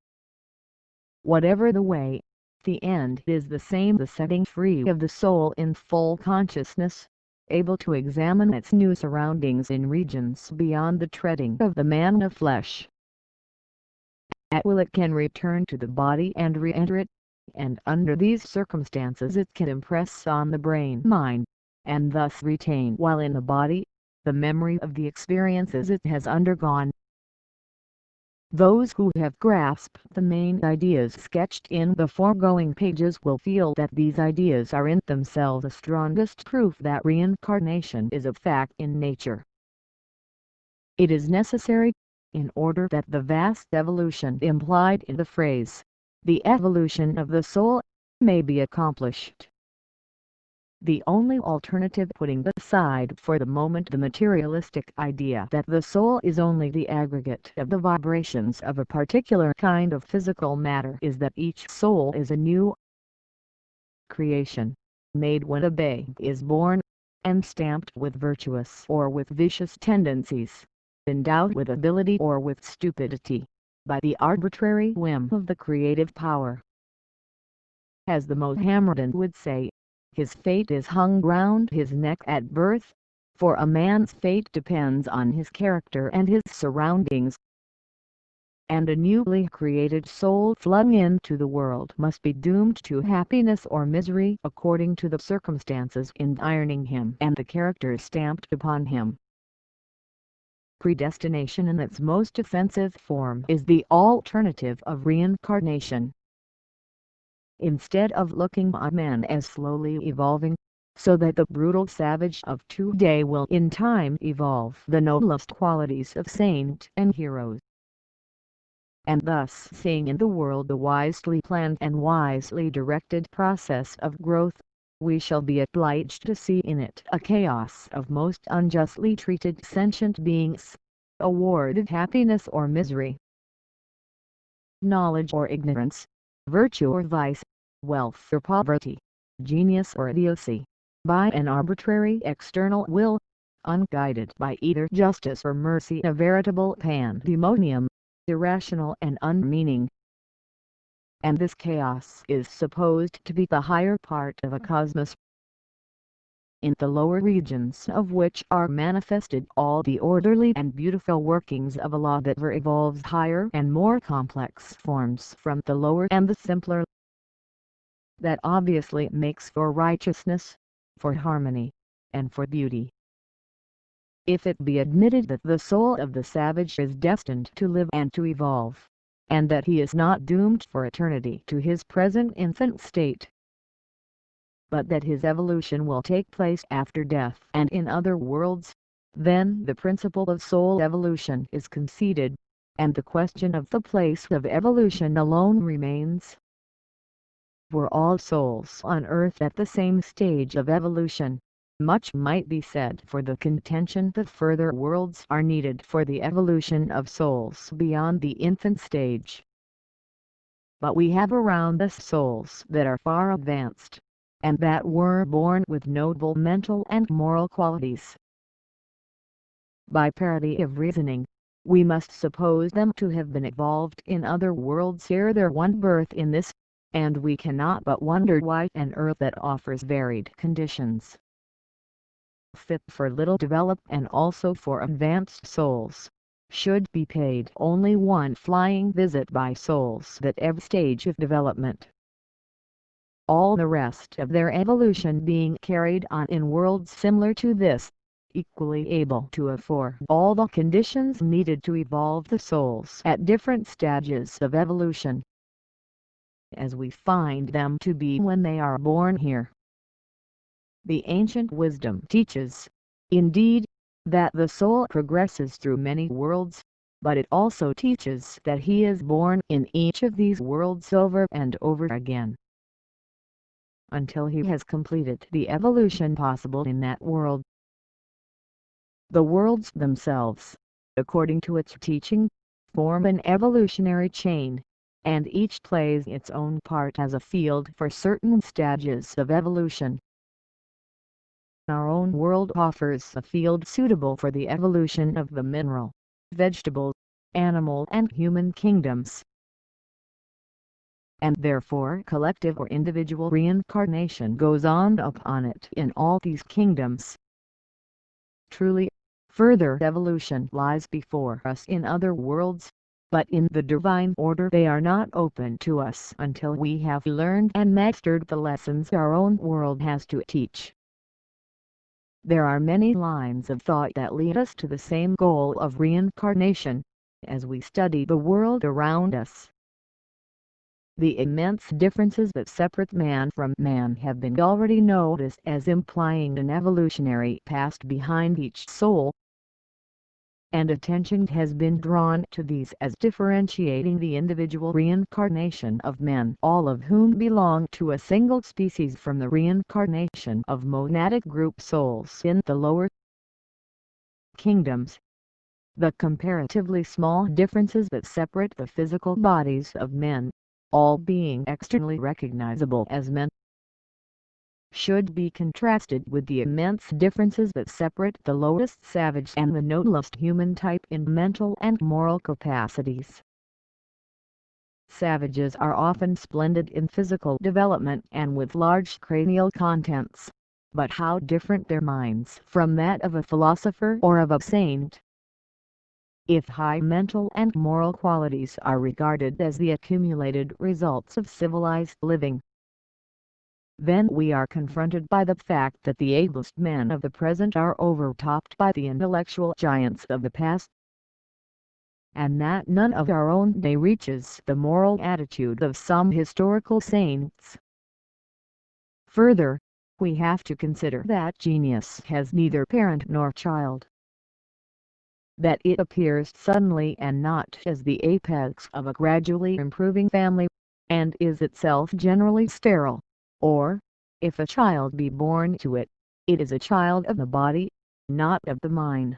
Whatever the way, the end is the same: the setting free of the soul in full consciousness, able to examine its new surroundings in regions beyond the treading of the man of flesh. At will it can return to the body and re-enter it, and under these circumstances it can impress on the brain-mind, and thus retain while in the body, the memory of the experiences it has undergone. Those who have grasped the main ideas sketched in the foregoing pages will feel that these ideas are in themselves the strongest proof that reincarnation is a fact in nature. It is necessary, in order that the vast evolution implied in the phrase, the evolution of the soul, may be accomplished. The only alternative, putting aside for the moment the materialistic idea that the soul is only the aggregate of the vibrations of a particular kind of physical matter, is that each soul is a new creation, made when a babe is born, and stamped with virtuous or with vicious tendencies, endowed with ability or with stupidity, by the arbitrary whim of the creative power. As the Mohammedan would say, his fate is hung round his neck at birth, for a man's fate depends on his character and his surroundings. And a newly created soul flung into the world must be doomed to happiness or misery according to the circumstances environing him and the character stamped upon him. Predestination in its most offensive form is the alternative of reincarnation. Instead of looking on man as slowly evolving, so that the brutal savage of today will in time evolve the noblest qualities of saint and heroes, and thus seeing in the world the wisely planned and wisely directed process of growth, we shall be obliged to see in it a chaos of most unjustly treated sentient beings, awarded happiness or misery, knowledge or ignorance, virtue or vice, wealth or poverty, genius or idiocy, by an arbitrary external will, unguided by either justice or mercy, a veritable pandemonium, irrational and unmeaning. and this chaos is supposed to be the higher part of a cosmos, in the lower regions of which are manifested all the orderly and beautiful workings of a law that evolves higher and more complex forms from the lower and the simpler. That obviously makes for righteousness, for harmony, and for beauty. If it be admitted that the soul of the savage is destined to live and to evolve, and that he is not doomed for eternity to his present infant state, but that his evolution will take place after death and in other worlds, then the principle of soul evolution is conceded, and the question of the place of evolution alone remains. Were all souls on earth at the same stage of evolution, much might be said for the contention that further worlds are needed for the evolution of souls beyond the infant stage. But we have around us souls that are far advanced, and that were born with noble mental and moral qualities. By parity of reasoning, we must suppose them to have been evolved in other worlds ere their one birth in this, and we cannot but wonder why an earth that offers varied conditions, fit for little developed and also for advanced souls, should be paid only one flying visit by souls at every stage of development, all the rest of their evolution being carried on in worlds similar to this, equally able to afford all the conditions needed to evolve the souls at different stages of evolution, as we find them to be when they are born here. The ancient wisdom teaches, indeed, that the soul progresses through many worlds, but it also teaches that he is born in each of these worlds over and over again, until he has completed the evolution possible in that world. The worlds themselves, according to its teaching, form an evolutionary chain, and each plays its own part as a field for certain stages of evolution. Our own world offers a field suitable for the evolution of the mineral, vegetable, animal and human kingdoms, and therefore collective or individual reincarnation goes on upon it in all these kingdoms. Truly, further evolution lies before us in other worlds, but in the divine order they are not open to us until we have learned and mastered the lessons our own world has to teach. There are many lines of thought that lead us to the same goal of reincarnation, as we study the world around us. The immense differences that separate man from man have been already noticed as implying an evolutionary past behind each soul, and attention has been drawn to these as differentiating the individual reincarnation of men, all of whom belong to a single species, from the reincarnation of monadic group souls in the lower kingdoms. The comparatively small differences that separate the physical bodies of men, all being externally recognizable as men, should be contrasted with the immense differences that separate the lowest savage and the noblest human type in mental and moral capacities. Savages are often splendid in physical development and with large cranial contents, but how different their minds from that of a philosopher or of a saint. If high mental and moral qualities are regarded as the accumulated results of civilized living, then we are confronted by the fact that the ablest men of the present are overtopped by the intellectual giants of the past, and that none of our own day reaches the moral attitude of some historical saints. Further, we have to consider that genius has neither parent nor child, that it appears suddenly and not as the apex of a gradually improving family, and is itself generally sterile, or, if a child be born to it, it is a child of the body, not of the mind.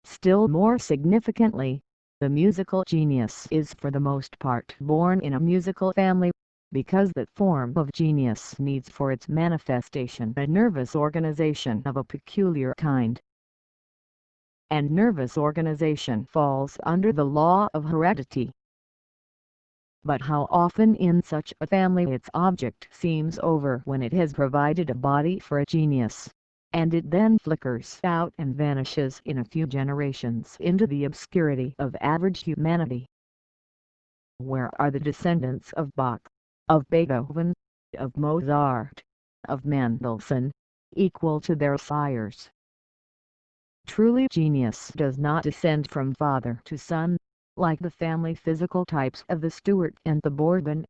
Still more significantly, the musical genius is for the most part born in a musical family, because that form of genius needs for its manifestation a nervous organization of a peculiar kind. And nervous organization falls under the law of heredity. but how often in such a family its object seems over when it has provided a body for a genius, and it then flickers out and vanishes in a few generations into the obscurity of average humanity. Where are the descendants of Bach, of Beethoven, of Mozart, of Mendelssohn, equal to their sires? Truly, genius does not descend from father to son, like the family physical types of the Stuart and the Bourbon.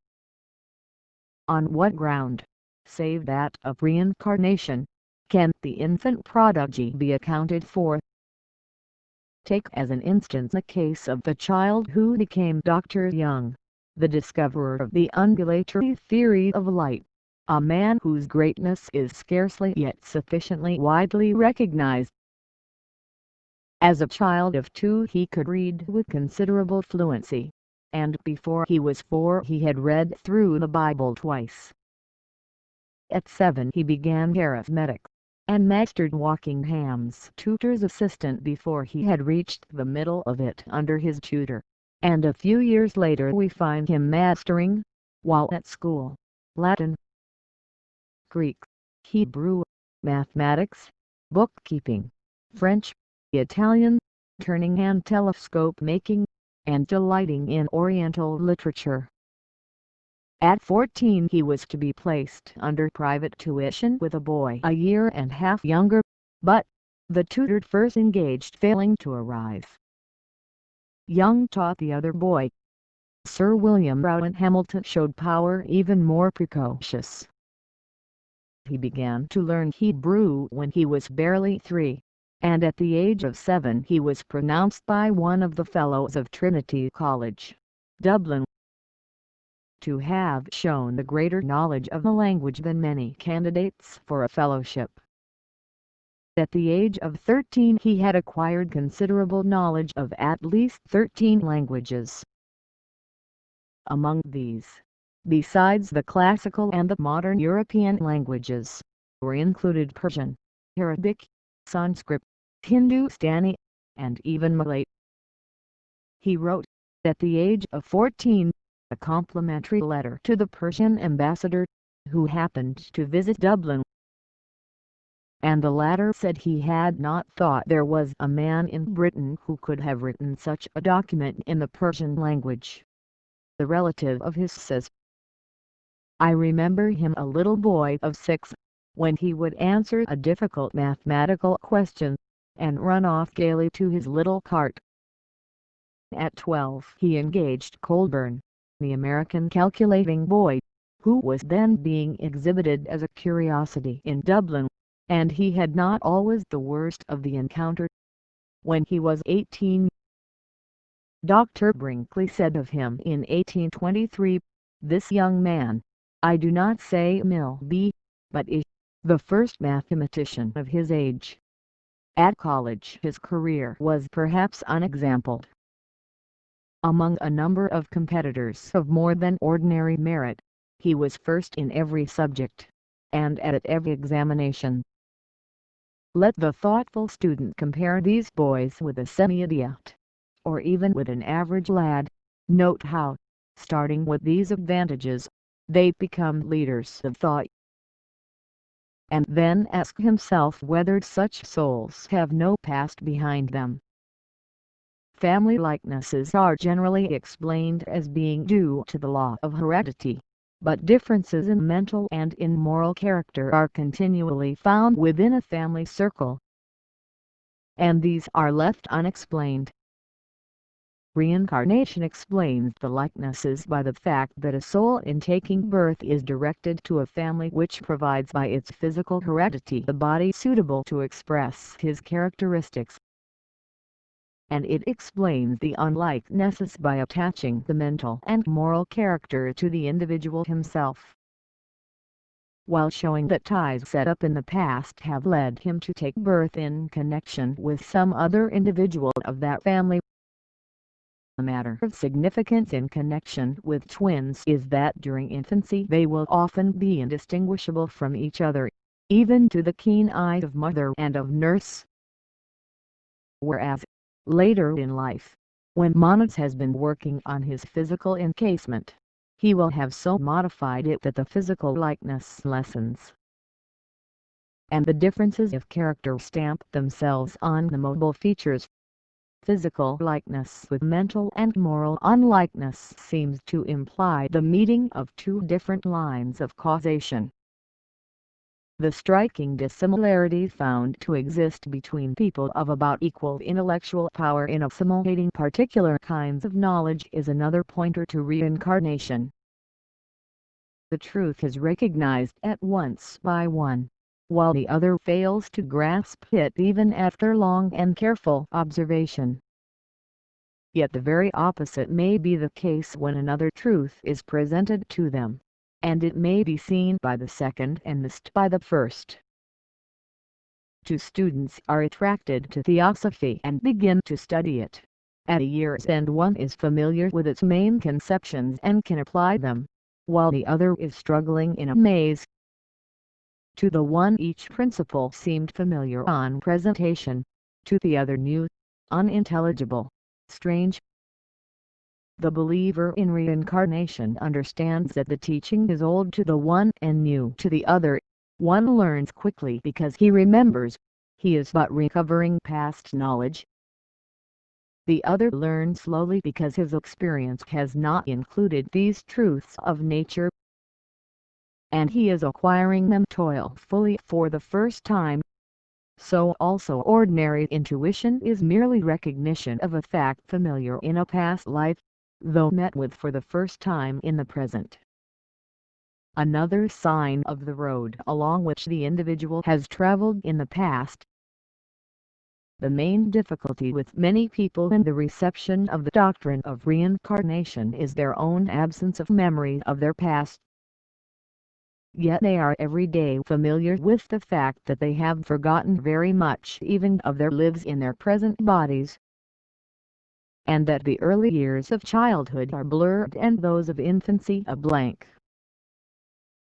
On what ground, save that of reincarnation, can the infant prodigy be accounted for? Take as an instance the case of the child who became Dr. Young, the discoverer of the undulatory theory of light, a man whose greatness is scarcely yet sufficiently widely recognized. As a child of 2 he could read with considerable fluency, and before he was 4 he had read through the Bible twice. At 7 he began arithmetic, and mastered Walkingham's tutor's assistant before he had reached the middle of it under his tutor, and a few years later we find him mastering, while at school, Latin, Greek, Hebrew, mathematics, bookkeeping, French, Italian, turning and telescope making, and delighting in Oriental literature. At 14 he was to be placed under private tuition with a boy a year and a half younger, but, the tutor first engaged failing to arrive, Young taught the other boy. Sir William Rowan Hamilton showed power even more precocious. He began to learn Hebrew when he was barely 3, and at the age of 7 he was pronounced by one of the Fellows of Trinity College, Dublin, to have shown the greater knowledge of the language than many candidates for a fellowship. At the age of 13 he had acquired considerable knowledge of at least 13 languages. Among these, besides the classical and the modern European languages, were included Persian, Arabic, Sanskrit, Hindustani, and even Malay. He wrote, at the age of 14, a complimentary letter to the Persian ambassador, who happened to visit Dublin, and the latter said he had not thought there was a man in Britain who could have written such a document in the Persian language. The relative of his says, I remember him a little boy of 6, when he would answer a difficult mathematical question, and run off gaily to his little cart. At 12 he engaged Colburn, the American calculating boy, who was then being exhibited as a curiosity in Dublin, and he had not always the worst of the encounter. When he was 18, Dr. Brinkley said of him in 1823, this young man, I do not say will be, but is, the first mathematician of his age. At college his career was perhaps unexampled. Among a number of competitors of more than ordinary merit, he was first in every subject, and at every examination. Let the thoughtful student compare these boys with a semi-idiot, or even with an average lad, note how, starting with these advantages, they become leaders of thought. And then ask himself whether such souls have no past behind them. Family likenesses are generally explained as being due to the law of heredity, but differences in mental and in moral character are continually found within a family circle, and these are left unexplained. Reincarnation explains the likenesses by the fact that a soul in taking birth is directed to a family which provides by its physical heredity the body suitable to express his characteristics. And it explains the unlikenesses by attaching the mental and moral character to the individual himself, while showing that ties set up in the past have led him to take birth in connection with some other individual of that family. A matter of significance in connection with twins is that during infancy they will often be indistinguishable from each other, even to the keen eye of mother and of nurse. Whereas, later in life, when Monas has been working on his physical encasement, he will have so modified it that the physical likeness lessens, and the differences of character stamp themselves on the mobile features. Physical likeness with mental and moral unlikeness seems to imply the meeting of two different lines of causation. The striking dissimilarity found to exist between people of about equal intellectual power in assimilating particular kinds of knowledge is another pointer to reincarnation. The truth is recognized at once by one, while the other fails to grasp it even after long and careful observation. Yet the very opposite may be the case when another truth is presented to them, and it may be seen by the second and missed by the first. Two students are attracted to Theosophy and begin to study it. At a year's end, one is familiar with its main conceptions and can apply them, while the other is struggling in a maze. To the one each principle seemed familiar on presentation, to the other new, unintelligible, strange. The believer in reincarnation understands that the teaching is old to the one and new to the other. One learns quickly because he remembers, he is but recovering past knowledge. The other learns slowly because his experience has not included these truths of nature, and he is acquiring them toilfully for the first time. So also ordinary intuition is merely recognition of a fact familiar in a past life, though met with for the first time in the present. Another sign of the road along which the individual has traveled in the past. The main difficulty with many people in the reception of the doctrine of reincarnation is their own absence of memory of their past. Yet they are every day familiar with the fact that they have forgotten very much even of their lives in their present bodies, and that the early years of childhood are blurred and those of infancy a blank.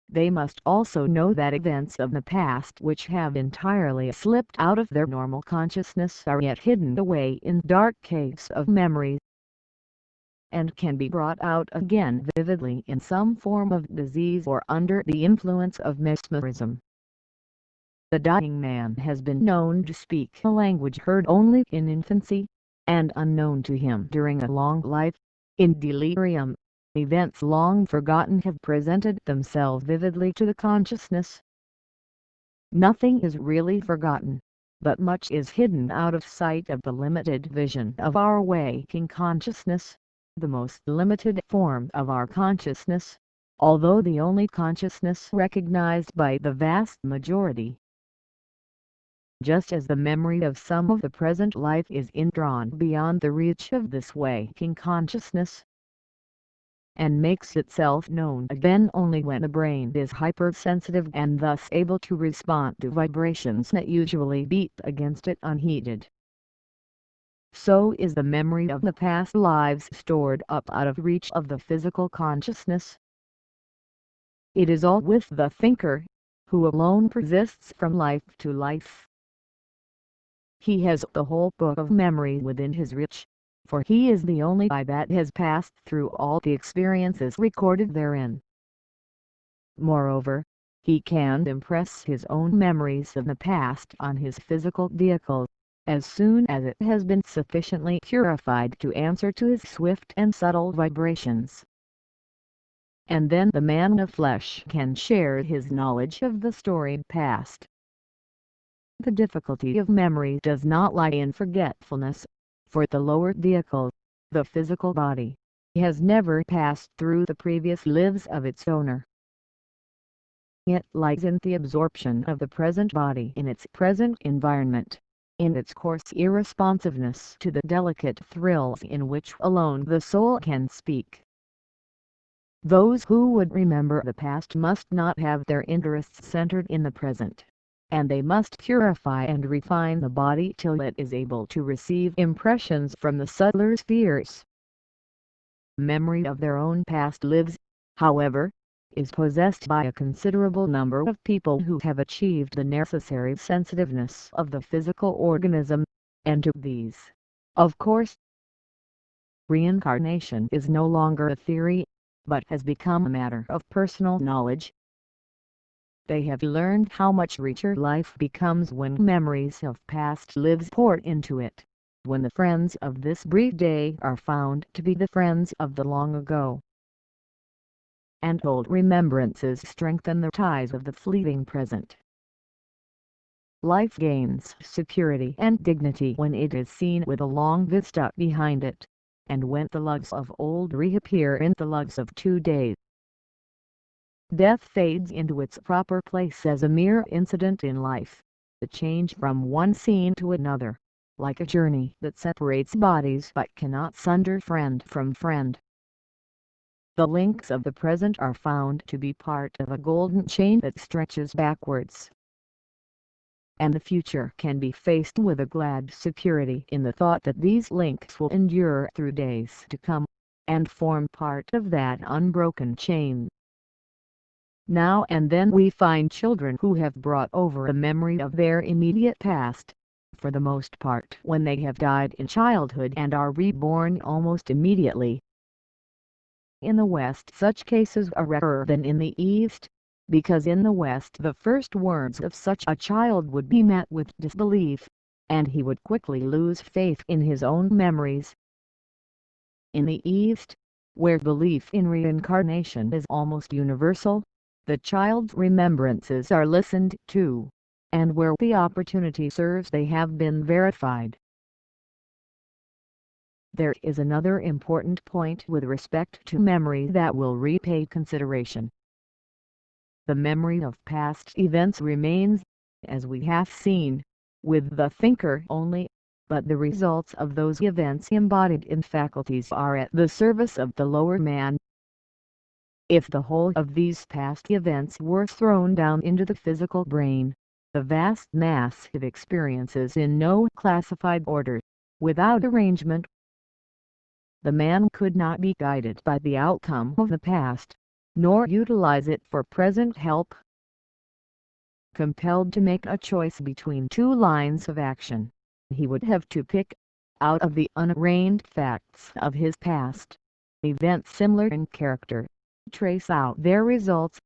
They must also know that events of the past which have entirely slipped out of their normal consciousness are yet hidden away in dark caves of memory, and can be brought out again vividly in some form of disease or under the influence of mesmerism. The dying man has been known to speak a language heard only in infancy, and unknown to him during a long life. In delirium, events long forgotten have presented themselves vividly to the consciousness. Nothing is really forgotten, but much is hidden out of sight of the limited vision of our waking consciousness, the most limited form of our consciousness, although the only consciousness recognized by the vast majority. Just as the memory of some of the present life is indrawn beyond the reach of this waking consciousness, and makes itself known again only when the brain is hypersensitive and thus able to respond to vibrations that usually beat against it unheeded. So is the memory of the past lives stored up out of reach of the physical consciousness. It is all with the thinker, who alone persists from life to life. He has the whole book of memory within his reach, for he is the only eye that has passed through all the experiences recorded therein. Moreover, he can impress his own memories of the past on his physical vehicle, as soon as it has been sufficiently purified to answer to his swift and subtle vibrations. And then the man of flesh can share his knowledge of the storied past. The difficulty of memory does not lie in forgetfulness, for the lower vehicle, the physical body, has never passed through the previous lives of its owner. It lies in the absorption of the present body in its present environment, in its coarse irresponsiveness to the delicate thrills in which alone the soul can speak. Those who would remember the past must not have their interests centered in the present, and they must purify and refine the body till it is able to receive impressions from the subtler spheres. Memory of their own past lives, however, is possessed by a considerable number of people who have achieved the necessary sensitiveness of the physical organism, and to these, of course, reincarnation is no longer a theory, but has become a matter of personal knowledge. They have learned how much richer life becomes when memories of past lives pour into it, when the friends of this brief day are found to be the friends of the long ago, and old remembrances strengthen the ties of the fleeting present. Life gains security and dignity when it is seen with a long vista behind it, and when the lugs of old reappear in the lugs of today. Death fades into its proper place as a mere incident in life, the change from one scene to another, like a journey that separates bodies but cannot sunder friend from friend. The links of the present are found to be part of a golden chain that stretches backwards, and the future can be faced with a glad security in the thought that these links will endure through days to come, and form part of that unbroken chain. Now and then we find children who have brought over a memory of their immediate past, for the most part when they have died in childhood and are reborn almost immediately. In the West such cases are rarer than in the East, because in the West the first words of such a child would be met with disbelief, and he would quickly lose faith in his own memories. In the East, where belief in reincarnation is almost universal, the child's remembrances are listened to, and where the opportunity serves they have been verified. There is another important point with respect to memory that will repay consideration. The memory of past events remains, as we have seen, with the thinker only, but the results of those events embodied in faculties are at the service of the lower man. If the whole of these past events were thrown down into the physical brain, the vast mass of experiences in no classified order, without arrangement, the man could not be guided by the outcome of the past, nor utilize it for present help. Compelled to make a choice between two lines of action, he would have to pick, out of the unarranged facts of his past, events similar in character, trace out their results,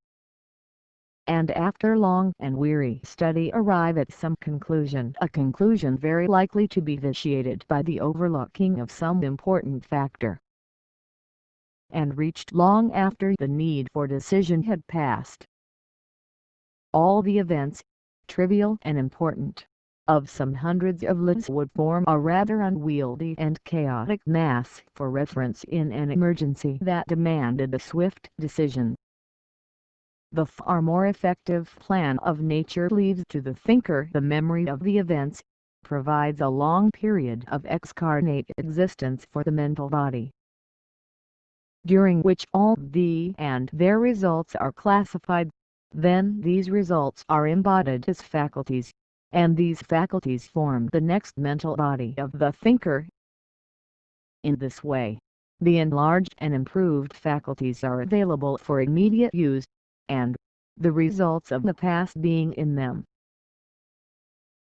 and after long and weary study arrive at some conclusion, a conclusion very likely to be vitiated by the overlooking of some important factor, and reached long after the need for decision had passed. All the events, trivial and important, of some hundreds of lives would form a rather unwieldy and chaotic mass for reference in an emergency that demanded a swift decision. The far more effective plan of nature leaves to the thinker the memory of the events, provides a long period of excarnate existence for the mental body, during which all the and their results are classified. Then these results are embodied as faculties, and these faculties form the next mental body of the thinker. In this way, the enlarged and improved faculties are available for immediate use, and, the results of the past being in them,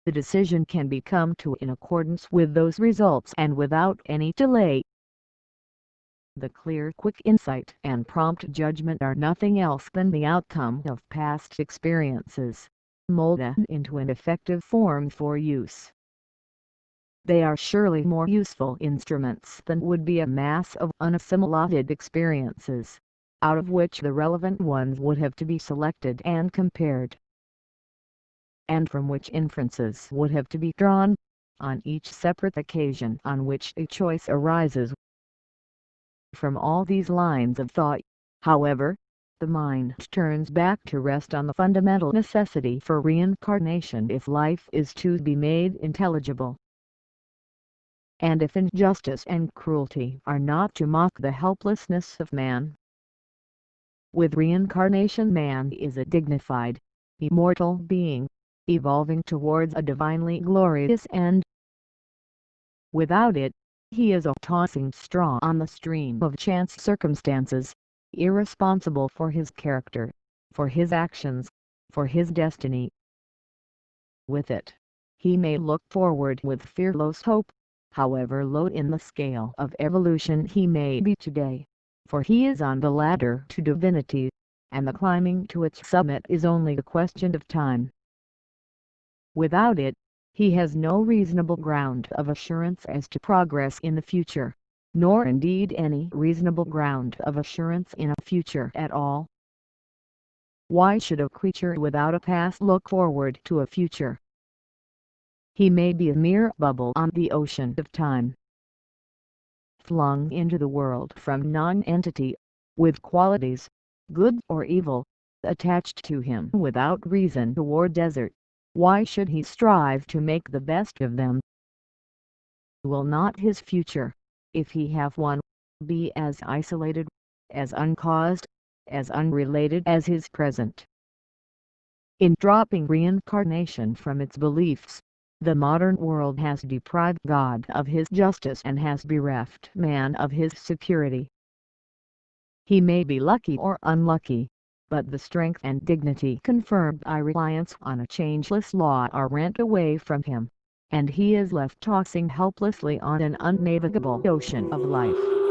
the decision can be come to in accordance with those results and without any delay. The clear, quick insight and prompt judgment are nothing else than the outcome of past experiences, molded into an effective form for use. They are surely more useful instruments than would be a mass of unassimilated experiences, out of which the relevant ones would have to be selected and compared, and from which inferences would have to be drawn, on each separate occasion on which a choice arises. From all these lines of thought, however, the mind turns back to rest on the fundamental necessity for reincarnation if life is to be made intelligible, and if injustice and cruelty are not to mock the helplessness of man. With reincarnation man is a dignified, immortal being, evolving towards a divinely glorious end. Without it, he is a tossing straw on the stream of chance circumstances, irresponsible for his character, for his actions, for his destiny. With it, he may look forward with fearless hope, however low in the scale of evolution he may be today, for he is on the ladder to divinity, and the climbing to its summit is only a question of time. Without it, he has no reasonable ground of assurance as to progress in the future, nor indeed any reasonable ground of assurance in a future at all. Why should a creature without a past look forward to a future? He may be a mere bubble on the ocean of time, flung into the world from non-entity, with qualities, good or evil, attached to him without reason or desert. Why should he strive to make the best of them? Will not his future, if he have one, be as isolated, as uncaused, as unrelated as his present? In dropping reincarnation from its beliefs, the modern world has deprived God of his justice and has bereft man of his security. He may be lucky or unlucky, but the strength and dignity conferred by reliance on a changeless law are rent away from him, and he is left tossing helplessly on an unnavigable ocean of life.